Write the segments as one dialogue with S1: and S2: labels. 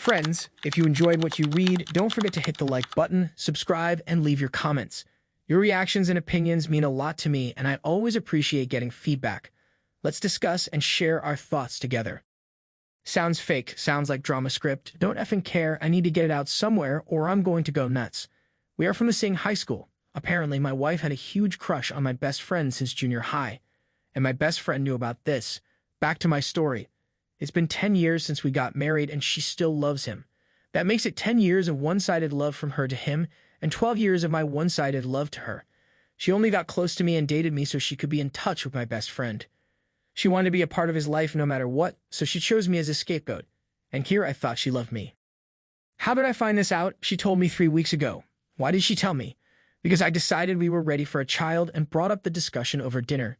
S1: Friends, if you enjoyed what you read, don't forget to hit the like button, subscribe, and leave your comments. Your reactions and opinions mean a lot to me, and I always appreciate getting feedback. Let's discuss and share our thoughts together. Sounds fake, sounds like drama script. Don't effing care, I need to get it out somewhere or I'm going to go nuts. We are from the same high school. Apparently, my wife had a huge crush on my best friend since junior high, and my best friend knew about this. Back to my story. It's been 10 years since we got married and she still loves him. That makes it 10 years of one-sided love from her to him and 12 years of my one-sided love to her. She only got close to me and dated me so she could be in touch with my best friend. She wanted to be a part of his life no matter what, so she chose me as a scapegoat. And here I thought she loved me. How did I find this out? She told me 3 weeks ago. Why did she tell me? Because I decided we were ready for a child and brought up the discussion over dinner.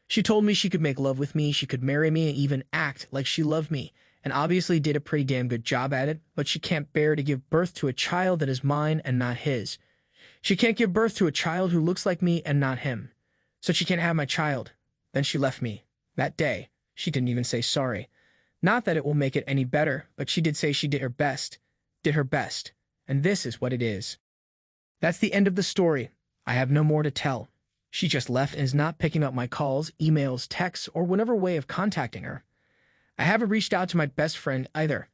S1: She told me she could make love with me, she could marry me, and even act like she loved me, and obviously did a pretty damn good job at it, but she can't bear to give birth to a child that is mine and not his. She can't give birth to a child who looks like me and not him. So she can't have my child. Then she left me. That day, she didn't even say sorry. Not that it will make it any better, but she did say she did her best. And this is what it is. That's the end of the story. I have no more to tell. She just left and is not picking up my calls, emails, texts, or whatever way of contacting her. I haven't reached out to my best friend either.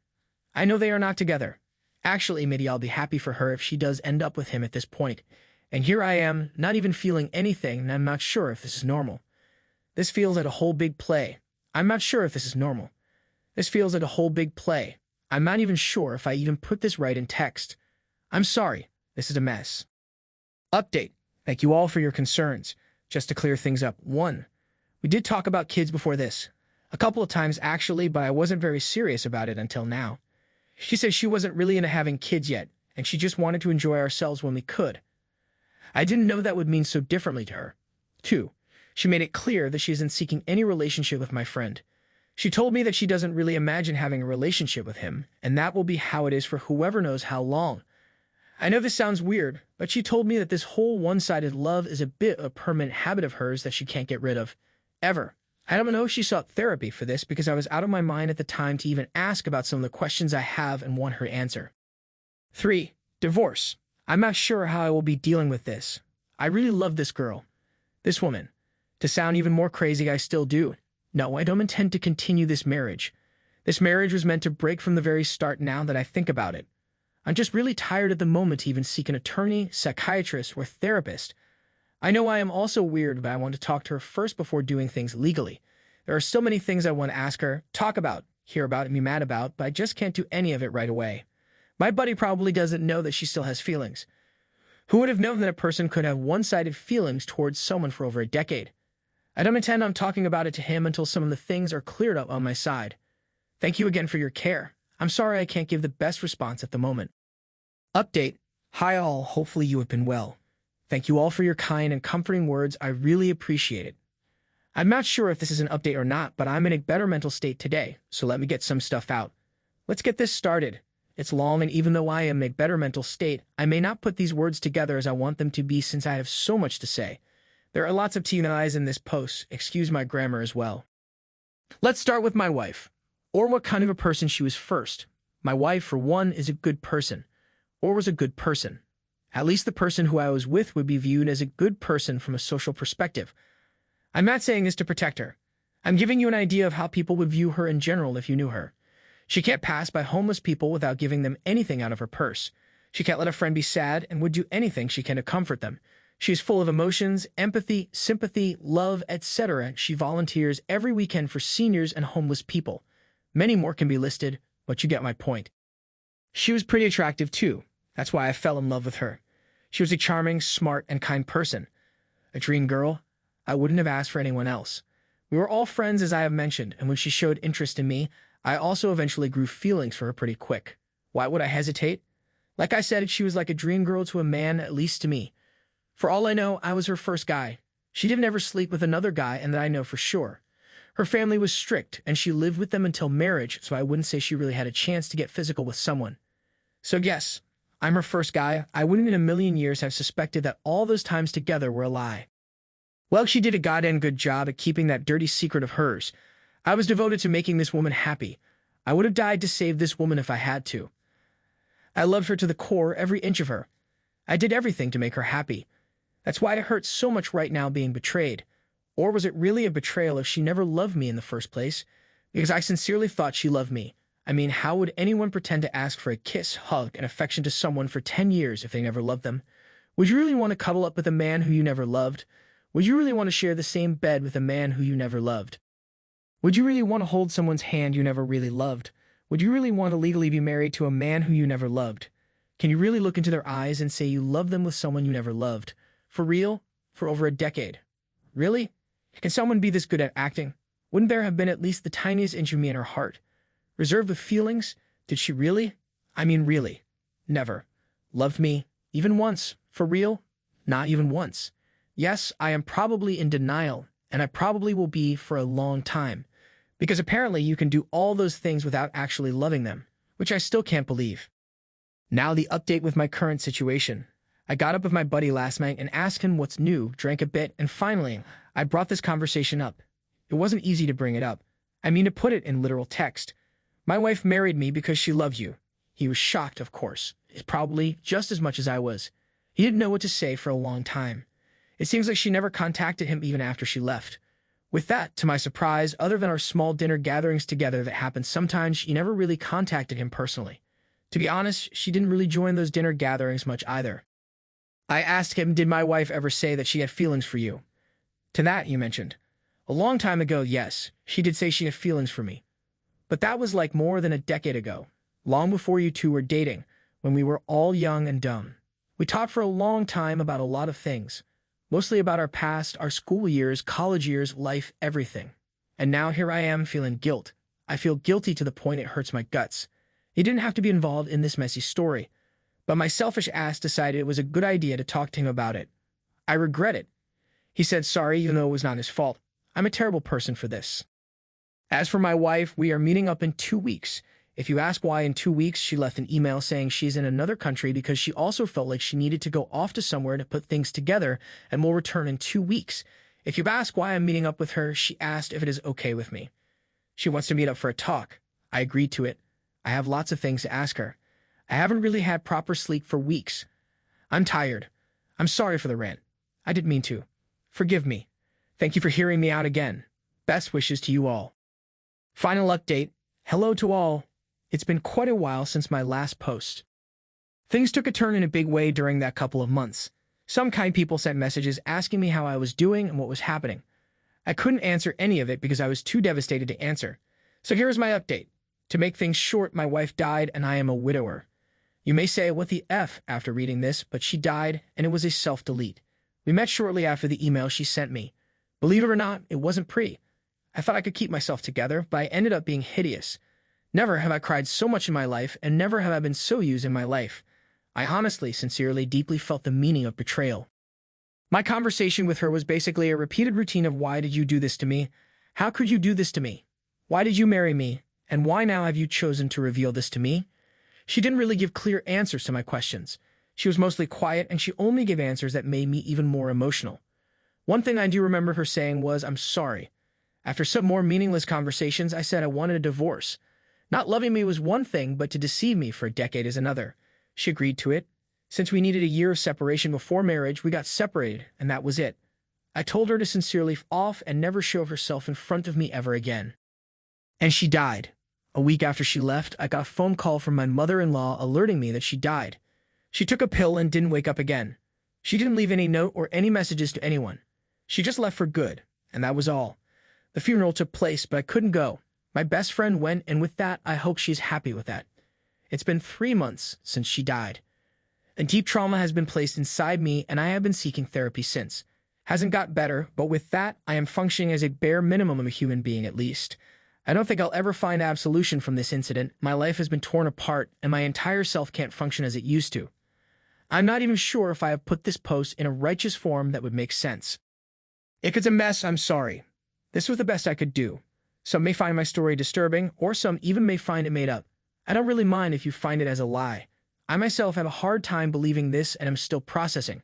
S1: I know they are not together. Actually, maybe I'll be happy for her if she does end up with him at this point. And here I am, not even feeling anything, and I'm not sure if this is normal. This feels like a whole big play. I'm not sure if this is normal. This feels like a whole big play. I'm not even sure if I even put this right in text. I'm sorry. This is a mess. Update. Thank you all for your concerns. Just to clear things up. 1. We did talk about kids before this. A couple of times actually, but I wasn't very serious about it until now. She said she wasn't really into having kids yet, and she just wanted to enjoy ourselves when we could. I didn't know that would mean so differently to her. 2. She made it clear that she isn't seeking any relationship with my friend. She told me that she doesn't really imagine having a relationship with him, and that will be how it is for whoever knows how long. I know this sounds weird, but she told me that this whole one-sided love is a bit of a permanent habit of hers that she can't get rid of. Ever. I don't know if she sought therapy for this because I was out of my mind at the time to even ask about some of the questions I have and want her to answer. 3. Divorce. I'm not sure how I will be dealing with this. I really love this girl. This woman. To sound even more crazy, I still do. No, I don't intend to continue this marriage. This marriage was meant to break from the very start now that I think about it. I'm just really tired at the moment to even seek an attorney, psychiatrist, or therapist. I know I am also weird, but I want to talk to her first before doing things legally. There are so many things I want to ask her, talk about, hear about, and be mad about, but I just can't do any of it right away. My buddy probably doesn't know that she still has feelings. Who would have known that a person could have one-sided feelings towards someone for over a decade? I don't intend on talking about it to him until some of the things are cleared up on my side. Thank you again for your care. I'm sorry I can't give the best response at the moment. Update. Hi all, hopefully you have been well. Thank you all for your kind and comforting words, I really appreciate it. I'm not sure if this is an update or not, but I'm in a better mental state today, so let me get some stuff out. Let's get this started. It's long, and even though I am in a better mental state, I may not put these words together as I want them to be since I have so much to say. There are lots of T's and I's in this post, excuse my grammar as well. Let's start with my wife, or what kind of a person she was first. My wife, for one, is a good person. Or was a good person. At least the person who I was with would be viewed as a good person from a social perspective. I'm not saying this to protect her. I'm giving you an idea of how people would view her in general if you knew her. She can't pass by homeless people without giving them anything out of her purse. She can't let a friend be sad and would do anything she can to comfort them. She is full of emotions, empathy, sympathy, love, etc. She volunteers every weekend for seniors and homeless people. Many more can be listed, but you get my point. She was pretty attractive too. That's why I fell in love with her. She was a charming, smart, and kind person. A dream girl. I wouldn't have asked for anyone else. We were all friends, as I have mentioned, and when she showed interest in me, I also eventually grew feelings for her pretty quick. Why would I hesitate? Like I said, she was like a dream girl to a man, at least to me. For all I know, I was her first guy. She didn't ever sleep with another guy, and that I know for sure. Her family was strict, and she lived with them until marriage, so I wouldn't say she really had a chance to get physical with someone. So yes, I'm her first guy. I wouldn't in a million years have suspected that all those times together were a lie. Well, she did a goddamn good job at keeping that dirty secret of hers. I was devoted to making this woman happy. I would have died to save this woman if I had to. I loved her to the core, every inch of her. I did everything to make her happy. That's why it hurts so much right now being betrayed. Or was it really a betrayal if she never loved me in the first place? Because I sincerely thought she loved me. I mean, how would anyone pretend to ask for a kiss, hug, and affection to someone for 10 years if they never loved them? Would you really want to cuddle up with a man who you never loved? Would you really want to share the same bed with a man who you never loved? Would you really want to hold someone's hand you never really loved? Would you really want to legally be married to a man who you never loved? Can you really look into their eyes and say you love them with someone you never loved? For real? For over a decade? Really? Can someone be this good at acting? Wouldn't there have been at least the tiniest inch of me in her heart? Reserved with feelings? Did she really? I mean really. Never. Loved me? Even once? For real? Not even once. Yes, I am probably in denial, and I probably will be for a long time. Because apparently you can do all those things without actually loving them, which I still can't believe. Now the update with my current situation. I got up with my buddy last night and asked him what's new, drank a bit, and finally, I brought this conversation up. It wasn't easy to bring it up. I mean to put it in literal text. My wife married me because she loved you. He was shocked, of course. Probably just as much as I was. He didn't know what to say for a long time. It seems like she never contacted him even after she left. With that, to my surprise, other than our small dinner gatherings together that happened sometimes, she never really contacted him personally. To be honest, she didn't really join those dinner gatherings much either. I asked him, did my wife ever say that she had feelings for you? To that, you mentioned. A long time ago, yes, she did say she had feelings for me. But that was like more than a decade ago, long before you two were dating, when we were all young and dumb. We talked for a long time about a lot of things. Mostly about our past, our school years, college years, life, everything. And now here I am feeling guilt. I feel guilty to the point it hurts my guts. He didn't have to be involved in this messy story. But my selfish ass decided it was a good idea to talk to him about it. I regret it. He said sorry even though it was not his fault. I'm a terrible person for this. As for my wife, we are meeting up in 2 weeks. If you ask why in 2 weeks, she left an email saying she's in another country because she also felt like she needed to go off to somewhere to put things together and will return in 2 weeks. If you ask why I'm meeting up with her, she asked if it is okay with me. She wants to meet up for a talk. I agreed to it. I have lots of things to ask her. I haven't really had proper sleep for weeks. I'm tired. I'm sorry for the rant. I didn't mean to. Forgive me. Thank you for hearing me out again. Best wishes to you all. Final update. Hello to all. It's been quite a while since my last post. Things took a turn in a big way during that couple of months. Some kind people sent messages asking me how I was doing and what was happening. I couldn't answer any of it because I was too devastated to answer. So here is my update. To make things short, my wife died and I am a widower. You may say, what the F after reading this, but she died and it was a self-delete. We met shortly after the email she sent me. Believe it or not, it wasn't pretty. I thought I could keep myself together, but I ended up being hideous. Never have I cried so much in my life, and never have I been so used in my life. I honestly, sincerely, deeply felt the meaning of betrayal. My conversation with her was basically a repeated routine of why did you do this to me? How could you do this to me? Why did you marry me? And why now have you chosen to reveal this to me? She didn't really give clear answers to my questions. She was mostly quiet, and she only gave answers that made me even more emotional. One thing I do remember her saying was, I'm sorry. After some more meaningless conversations, I said I wanted a divorce. Not loving me was one thing, but to deceive me for a decade is another. She agreed to it. Since we needed a year of separation before marriage, we got separated, and that was it. I told her to sincerely off and never show herself in front of me ever again. And she died. A week after she left, I got a phone call from my mother-in-law alerting me that she died. She took a pill and didn't wake up again. She didn't leave any note or any messages to anyone. She just left for good, and that was all. The funeral took place, but I couldn't go. My best friend went, and with that, I hope she's happy with that. It's been 3 months since she died. A deep trauma has been placed inside me, and I have been seeking therapy since. Hasn't got better, but with that, I am functioning as a bare minimum of a human being at least. I don't think I'll ever find absolution from this incident. My life has been torn apart, and my entire self can't function as it used to. I'm not even sure if I have put this post in a righteous form that would make sense. If it's a mess, I'm sorry. This was the best I could do. Some may find my story disturbing, or some even may find it made up. I don't really mind if you find it as a lie. I myself have a hard time believing this and am still processing.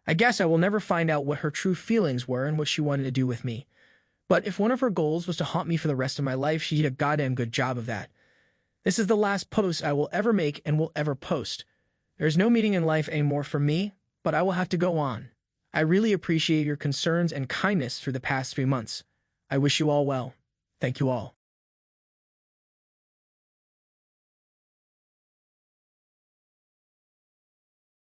S1: I guess I will never find out what her true feelings were and what she wanted to do with me. But if one of her goals was to haunt me for the rest of my life, she did a goddamn good job of that. This is the last post I will ever make and will ever post. There's no meaning in life anymore for me, but I will have to go on. I really appreciate your concerns and kindness through the past 3 months. I wish you all well. Thank you all.